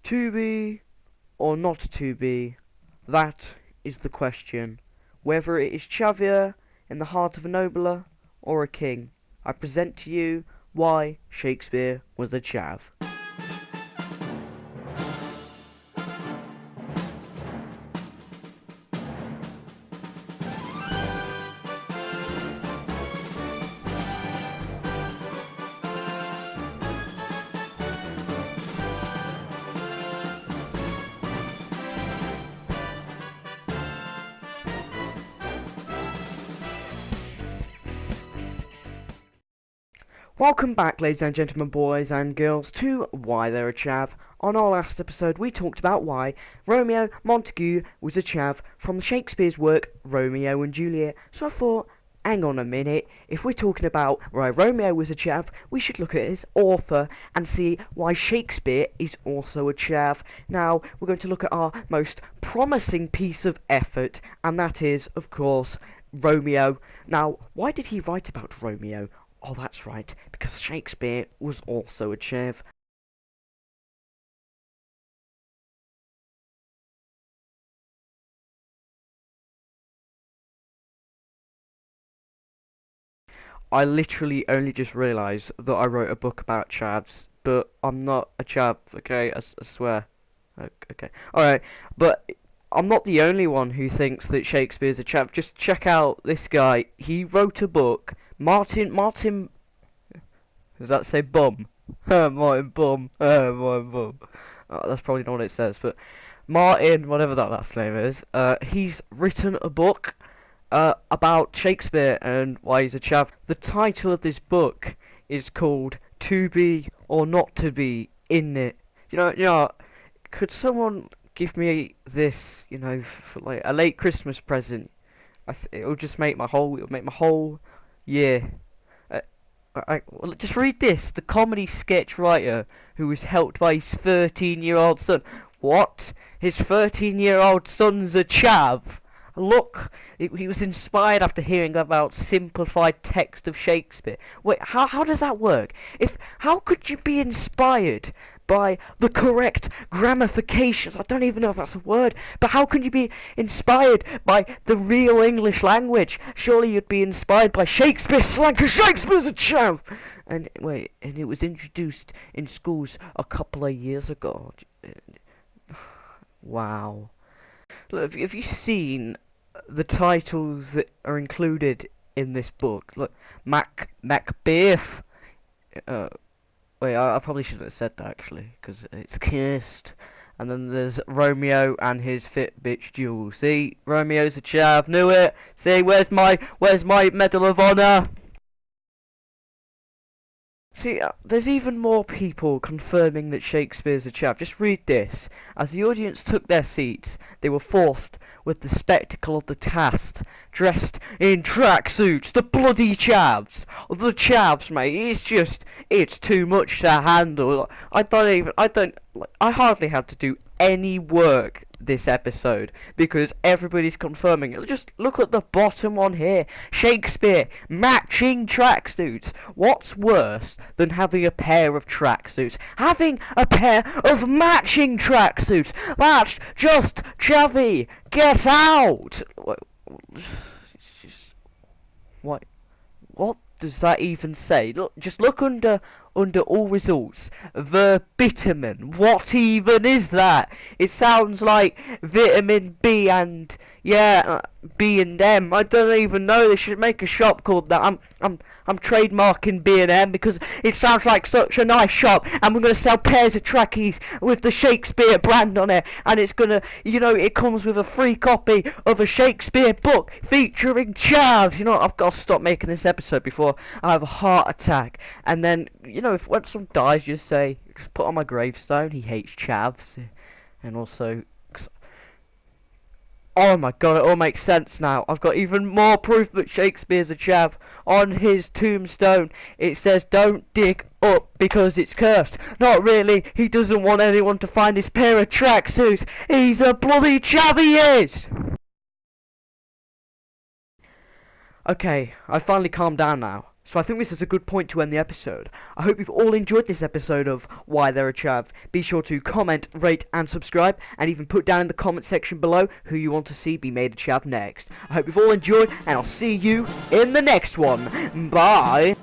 To be or not to be, that is the question. Whether it is Xavier in the heart of a nobler or a king, I present to you why Shakespeare was a chav. Welcome back, ladies and gentlemen, boys and girls, to Why They're a Chav. On our last episode, we talked about why Romeo Montague was a chav from Shakespeare's work Romeo and Juliet. So I thought, hang on a minute, if we're talking about why Romeo was a chav, we should look at his author and see why Shakespeare is also a chav. Now, we're going to look at our most promising piece of effort, and that is, of course, Romeo. Now, why did he write about Romeo? Oh, that's right, because Shakespeare was also a chav. I literally only just realised that I wrote a book about chavs, but I'm not a chav, okay, I swear. Okay, alright, but I'm not the only one who thinks that Shakespeare's a chav. Just check out this guy. He wrote a book, Martin, does that say bum? Martin Bum. Martin Bum. That's probably not what it says, but Martin, whatever that last name is, he's written a book about Shakespeare and why he's a chav. The title of this book is called To Be or Not to Be in It. Could someone give me this, for like a late Christmas present? It'll just make it'll make my whole year. Well, just read this. The comedy sketch writer who was helped by his 13-year-old son. What? His 13-year-old son's a chav? Look, he was inspired after hearing about simplified text of Shakespeare. Wait, how does that work? How could you be inspired by the correct grammarifications? I don't even know if that's a word, but how can you be inspired by the real English language? Surely you'd be inspired by Shakespeare slang, because Shakespeare's a chav! And it was introduced in schools a couple of years ago. Wow. Look, have you seen the titles that are included in this book? Look, Macbeth. I probably shouldn't have said that actually, because it's cursed. And then there's Romeo and his fit bitch duel. See, Romeo's a chav. Knew it. See, where's my Medal of Honor? See, there's even more people confirming that Shakespeare's a chav. Just read this. As the audience took their seats, they were forced with the spectacle of the cast, dressed in tracksuits. The bloody chavs! The chavs, mate. It's too much to handle. I hardly had to do any work this episode because everybody's confirming it. Just look at the bottom one here. Shakespeare, matching tracksuits. What's worse than having a pair of tracksuits? Having a pair of matching tracksuits. That's just chavvy. Get out. What? What does that even say? Just look under all results. Verbitamin. What even is that? It sounds like vitamin B and B and M. I don't even know. They should make a shop called that. I'm trademarking B and M because it sounds like such a nice shop, and we're gonna sell pairs of trackies with the Shakespeare brand on it, and it's gonna, it comes with a free copy of a Shakespeare book featuring Chav. I've got to stop making this episode before I have a heart attack. And then, if when someone dies, just put on my gravestone, he hates chavs. And also, oh my god, it all makes sense now. I've got even more proof that Shakespeare's a chav. On his tombstone, it says, "Don't dig up because it's cursed." Not really, he doesn't want anyone to find his pair of tracksuits. He's a bloody chav, he is! Okay, I finally calmed down now. So I think this is a good point to end the episode. I hope you've all enjoyed this episode of Why They're a Chav. Be sure to comment, rate and subscribe, and even put down in the comment section below who you want to see be made a chav next. I hope you've all enjoyed, and I'll see you in the next one. Bye!